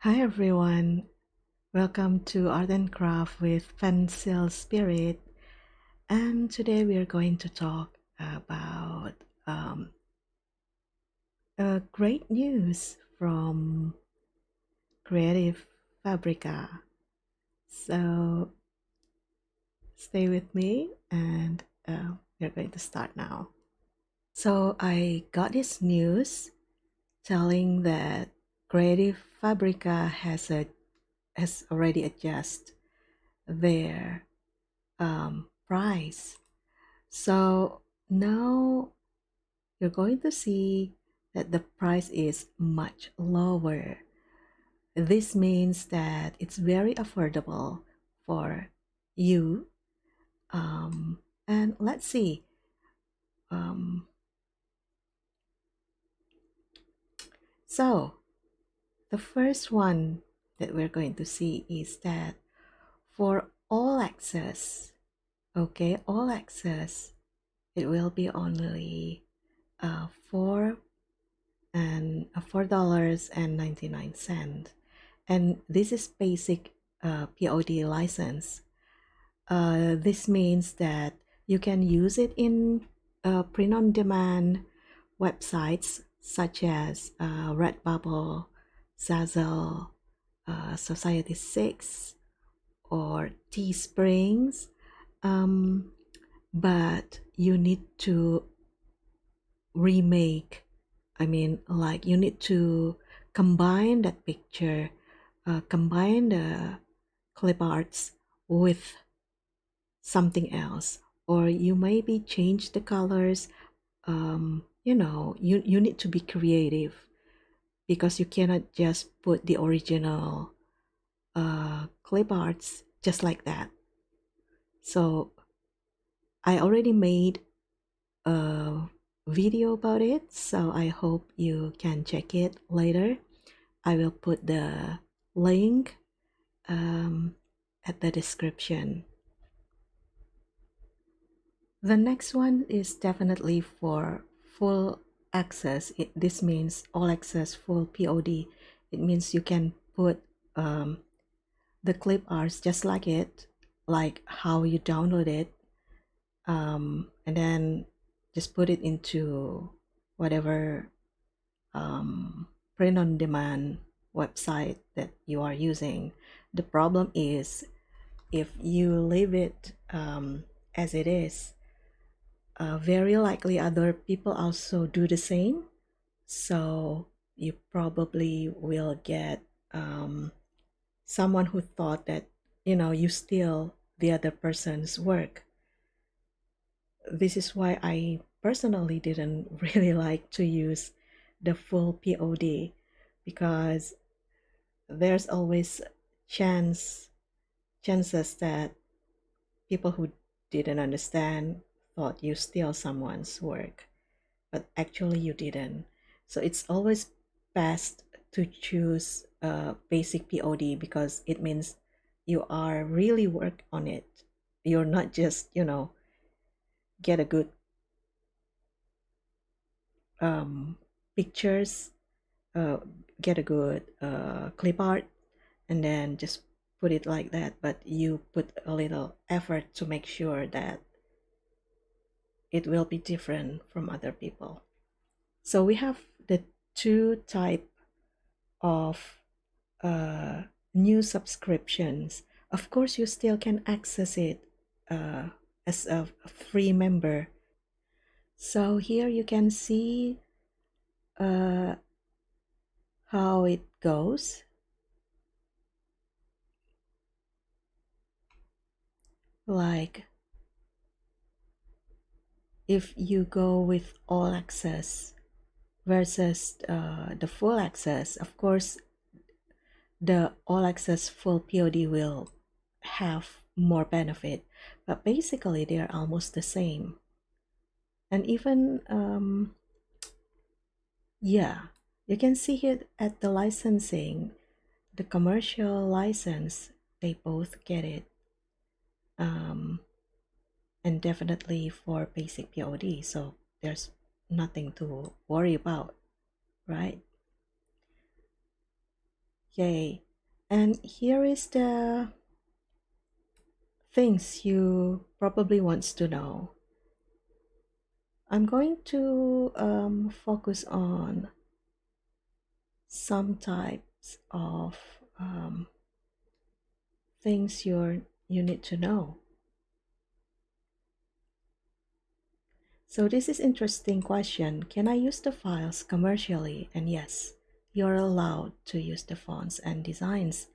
Hi everyone, welcome to Art and Craft with Pencil Spirit. And today we are going to talk about great news from Creative Fabrica. So stay with me and we're going to start now. So I got this news telling that Creative Fabrica has already adjusted their price. So now you're going to see that the price is much lower. This means that it's very affordable for you. And let's see. Um, so the first one that we're going to see is that for all access, okay, all access, it will be only $4.99, and this is basic POD license. This means that you can use it in print-on-demand websites such as Redbubble, Zazzle, Society6, or Teesprings, but you need to remake. Like you need to combine that picture, combine the clip arts with something else, or you maybe change the colors. You need to be creative because you cannot just put the original clip arts just like that. So I already made a video about it, so I hope you can check it later. I will put the link at the description. The next one is definitely for full access. This means all access full POD. It means you can put the clip arts just like it, like how you download it, and then just put it into whatever print-on-demand website that you are using. The problem is if you leave it as it is, very likely other people also do the same. So you probably will get someone who thought that, you steal the other person's work. This is why I personally didn't really like to use the full POD, because there's always chances that people who didn't understand thought you steal someone's work, but actually you didn't. So it's always best to choose a basic POD because it means you are really work on it. You're not just, get a good pictures, uh, get a good clip art, and then just put it like that. But you put a little effort to make sure that it will be different from other people. So we have the two type of new subscriptions. Of course, you still can access it as a free member. So here you can see uh, how it goes. Like if you go with all access versus the full access, of course, the all access full POD will have more benefit, but basically they are almost the same. And even yeah, you can see it at the licensing, the commercial license, they both get it. And definitely for basic POD, so there's nothing to worry about, right? Okay, and here is the things you probably wants to know. I'm going to focus on some types of things you need to know. So this is interesting question. Can I use the files commercially? And yes, you're allowed to use the fonts and designs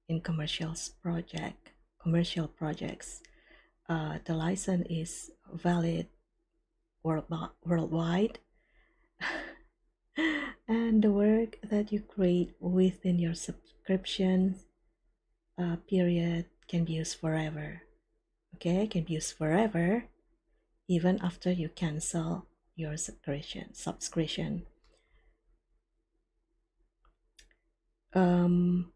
in commercial projects. The license is valid worldwide, and the work that you create within your subscription period can be used forever. Okay, can be used forever, even after you cancel your subscription. Um,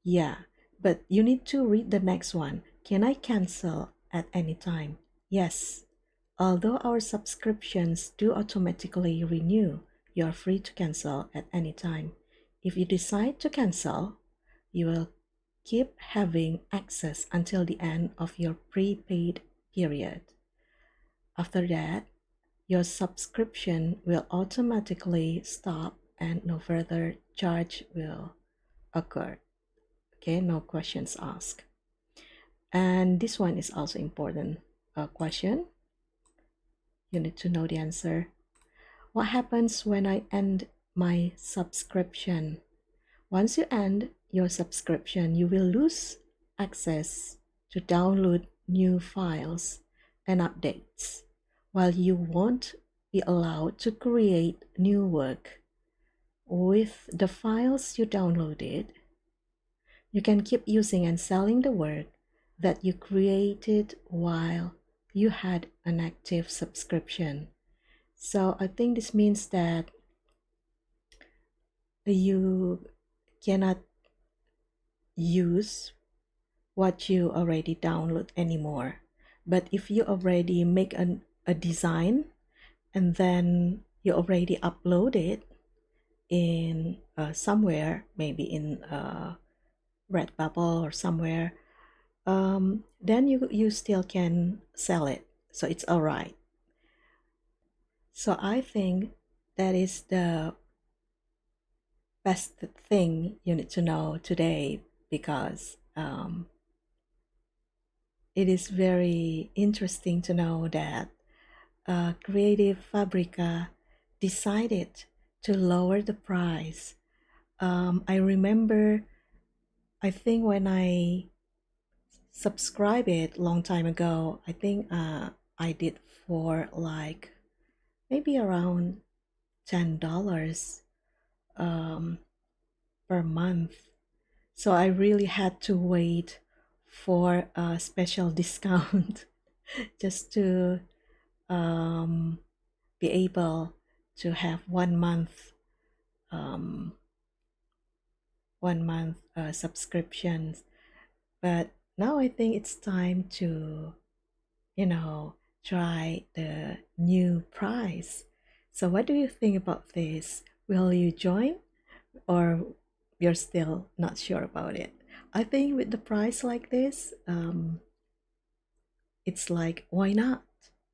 yeah, but you need to read the next one. Can I cancel at any time? Yes. Although our subscriptions do automatically renew, you are free to cancel at any time. If you decide to cancel, you will keep having access until the end of your prepaid period. After that, your subscription will automatically stop and no further charge will occur. Okay, no questions asked. And this one is also important question. You need to know the answer. What happens when I end my subscription? Once you end your subscription, you will lose access to download new files and updates, while you won't be allowed to create new work. With the files you downloaded, you can keep using and selling the work that you created while you had an active subscription. So I think this means that you cannot use what you already download anymore. But if you already make a design and then you already upload it in somewhere, maybe in Redbubble or somewhere, then you still can sell it. So it's all right. So I think that is the best thing you need to know today, because it is very interesting to know that Creative Fabrica decided to lower the price. I remember, I think when I subscribed it long time ago, I think I did for like maybe around $10 um, per month. So I really had to wait for a special discount just to um, be able to have 1 month um, 1 month subscriptions. But now I think it's time to, try the new price. So what do you think about this? Will you join, or you're still not sure about it? I think with the price like this, it's like, why not?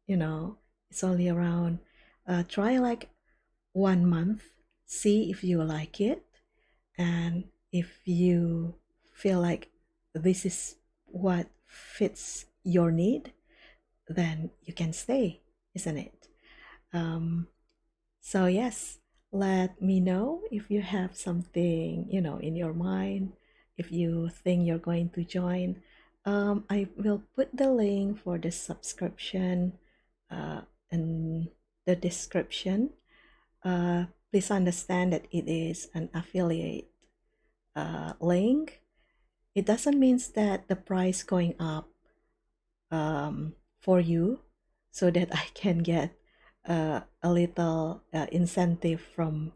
It's only around, try like 1 month, see if you like it. And if you feel like this is what fits your need, then you can stay, isn't it? So yes, let me know if you have something, in your mind, if you think you're going to join. I will put the link for the subscription in the description. Please understand that it is an affiliate link. It doesn't mean that the price going up for you, so that I can get a little incentive from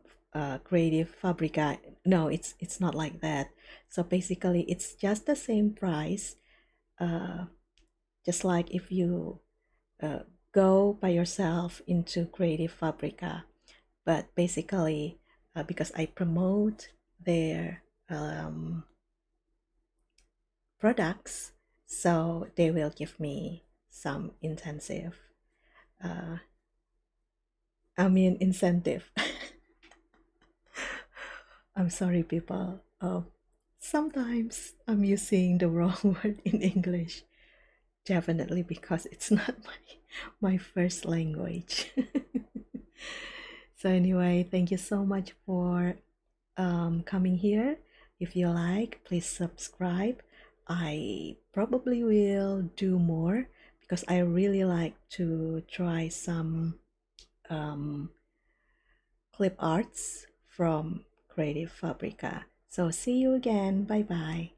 Creative Fabrica. No, it's not like that. So basically, it's just the same price. Uh, just like if you uh, go by yourself into Creative Fabrica, but basically, because I promote their um, products, so they will give me some intensive, uh, incentive. I'm sorry, people. Sometimes I'm using the wrong word in English. Definitely because it's not my first language. So anyway, thank you so much for coming here. If you like, please subscribe. I probably will do more because I really like to try some um, clip arts from Creative Fabrica. So see you again. Bye bye.